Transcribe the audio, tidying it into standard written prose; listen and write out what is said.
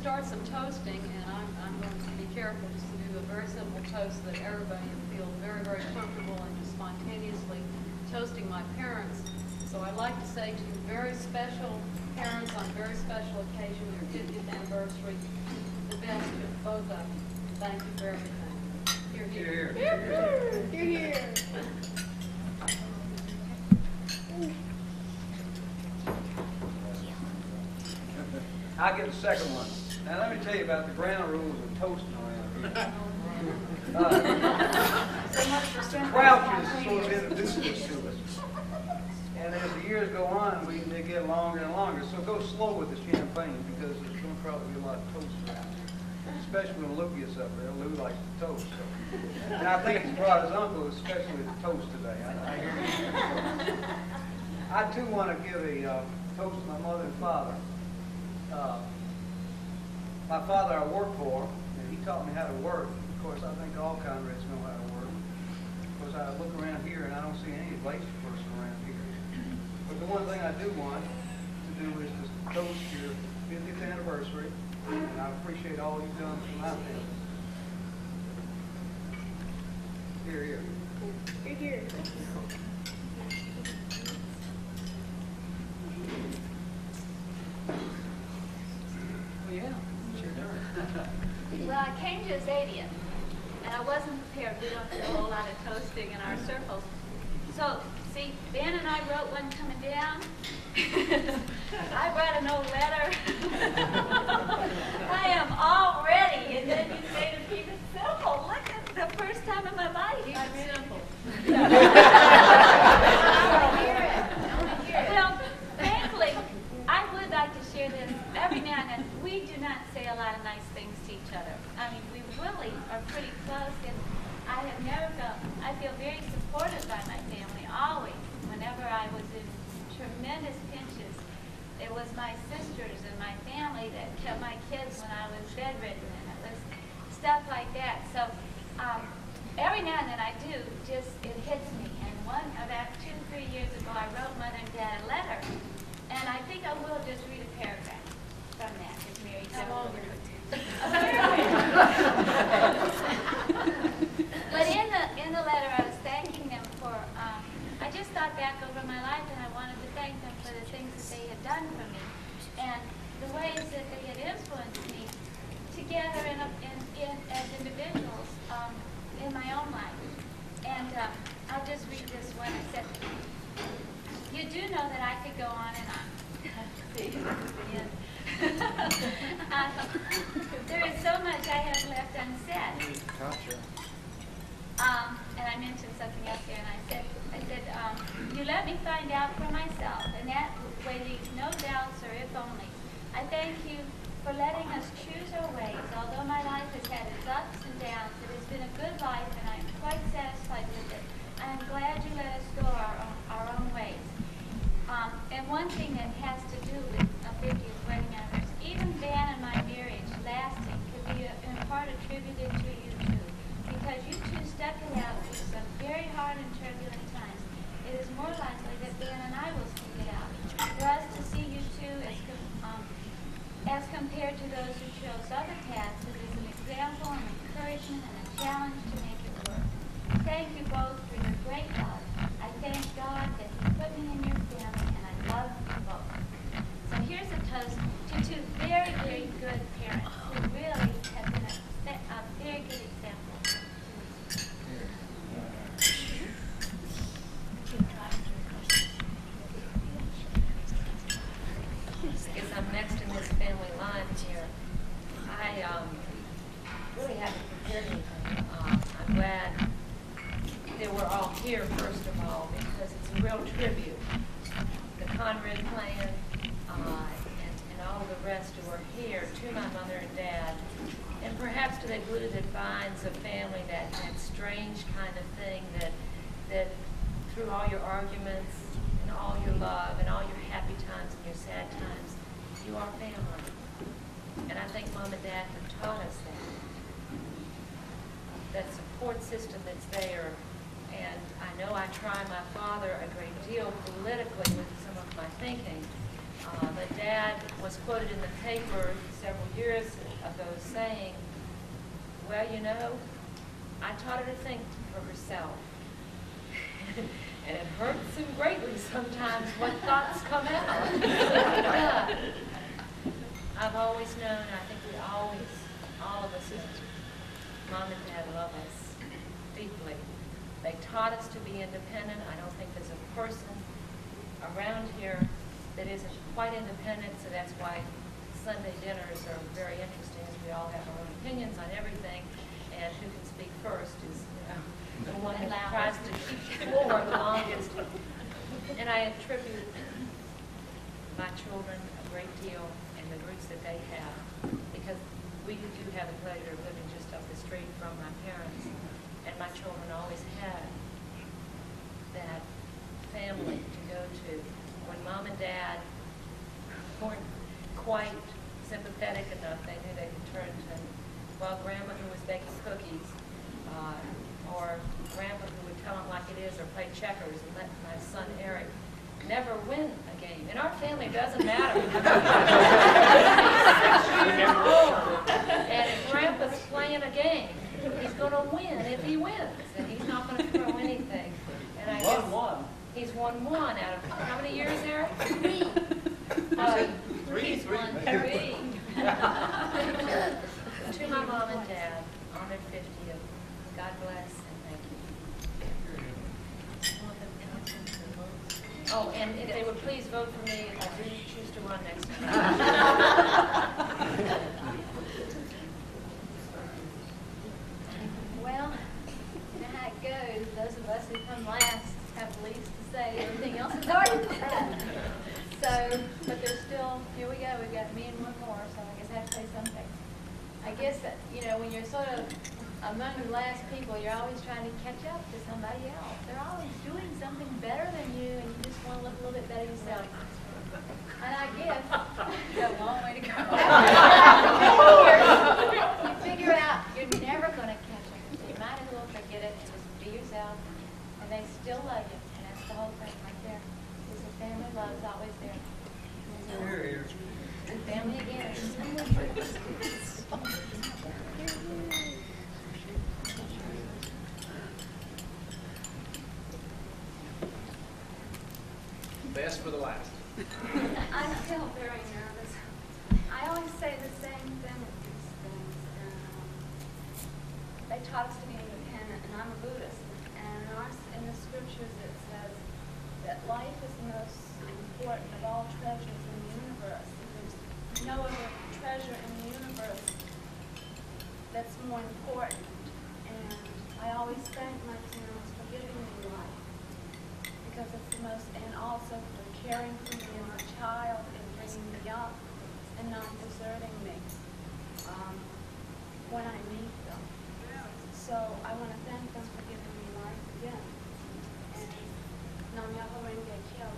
start some toasting, and I'm going to be careful just to do a very simple toast so that everybody feels very, very comfortable and just spontaneously toasting my parents. So I'd like to say to very special parents on very special occasion, their 50th anniversary, the best of both of them. Thank you for everything. Hear, hear. Hear, hear. Hear, hear. I'll get the second one. Now let me tell you about the ground rules of toasting around here. Crouches sort of introduced this to us. And as the years go on, they get longer and longer. So go slow with the champagne because there's going to probably be a lot of toast around here. Especially when Lou gets up there. Lou likes to toast. So. And I think he's brought his uncle especially to toast today. I hear him. I too want to give a toast to my mother and father. My father I worked for, and he taught me how to work. Of course, I think all Conrads know how to work. Of course, I look around here and I don't see any lazy person around here. But the one thing I do want to do is to toast your 50th anniversary, and I appreciate all you've done for my family. Here, here. Here, here. Yeah, it's your turn. Well, I came to his 80th, and I wasn't prepared. We don't do a whole lot of toasting in our circles. So, see, Ben and I wrote one coming down. I brought an old letter. I am all ready, and then you say to keep it simple. Look at the first time in my life. I'm simple. Well, thankfully, I would like to share this. Every now and then, we do not say a lot of nice things to each other. I mean, we really are pretty close, and I have never felt, I feel very supported by my family, always. Whenever I was in tremendous pinches, it was my sisters and my family that kept my kids when I was bedridden, and it was stuff like that. So, every now and then I do, it hits me. And about 2-3 years ago, I wrote Mother and Dad a letter, and I think I will just read a paragraph from that, if Mary How long would it take? But in the letter, I was thanking them for, I just thought back over my life, and I wanted to thank them for the things that they had done for me, and the ways that they had influenced me together as individuals in my own life. And I'll just read this one. I said, "You do know that I could go on and on." See, yeah. There is so much I have left unsaid. Gotcha. And I mentioned something else here, and I said, "You let me find out for myself, and that way leaves no doubts or if only. I thank you for letting us choose our ways. Although my life has had its ups and downs, it has been a good life, and I am quite satisfied with it. I am glad you let us go our own ways." And one thing that has to do with a 50th wedding anniversary, even Ben and my marriage lasting, could be in part attributed to you two, because you two stuck it out through some very hard and turbulent times. It is more likely that Ben and I will stick it out. For us to see you two as compared to those who chose other paths, it is an example, an encouragement, and a challenge to make it work. Thank you both for your great love. I thank God that He put me in your family, and I love you both. So here's a toast to two very, very good parents who really have been a very good example. I guess I'm next in this family line here. I really haven't prepared anything. I'm glad that we're all here, first of all, because it's a real tribute. The Conrad clan and all the rest who are here to my mother and dad, and perhaps to the glued vines of family, that strange kind of thing that through all your arguments and all your love and all your happy times and your sad times, you are family. And I think Mom and Dad have taught us that support system that's there. And I know I try my father a great deal politically with some of my thinking, But Dad was quoted in the paper several years ago saying, well, you know, I taught her to think for herself. And it hurts him greatly sometimes what thoughts come out. But I've always known, I think we always, all of us, Mom and Dad love us deeply. They taught us to be independent. I don't think there's a person around here that isn't quite independent, so that's why Sunday dinners are very interesting, as we all have our own opinions on everything, and who can speak first is, the one that tries to keep score the longest. And I attribute my children a great deal in the roots that they have, because we do have the pleasure of living just up the street from my parents, and my children always had that family to go to. When Mom and Dad weren't quite sympathetic enough, they knew they could turn to, well, Grandma who was baking cookies, or Grandpa who would tell them like it is, or play checkers, and let my son Eric never win a game. In our family, it doesn't matter. And if Grandpa's playing a game, he's going to win if he wins, and he's not going to throw anything. And I guess 1-1. he's won one out of how many years, Eric? Three. He's won three. To my mom and dad on their 50th, God bless and thank you. Oh, and if they would please vote for me if I do choose to run next time. Well, you know how it goes. Those of us who come last have the least to say. Everything else is already said. So, but there's still, here we go. We've got me and one more, so I guess I have to say something. I guess that, you know, when you're sort of among the last people, you're always trying to catch up to somebody else. They're always doing something better than you, and you just want to look a little bit better yourself. And I guess you got a long way to go. You figure out you're never going to catch up. So you might as well forget it and just be yourself. And they still love you. And that's the whole thing right there. Because the family love is always there. Here, here. And family again. Best for the last. I'm still very nervous. I always say the same thing with these things. They taught us to be independent, and I'm a Buddhist. And in the scriptures it says that life is the most important of all treasures in the universe. There's no other treasure in the universe that's more important. And I always thank my parents for giving me life, because it's the most, and also for caring for me as a child and bringing me up and not deserting me when I need them. So I want to thank them for giving me life again. And Nam Myoho Renge Kyo.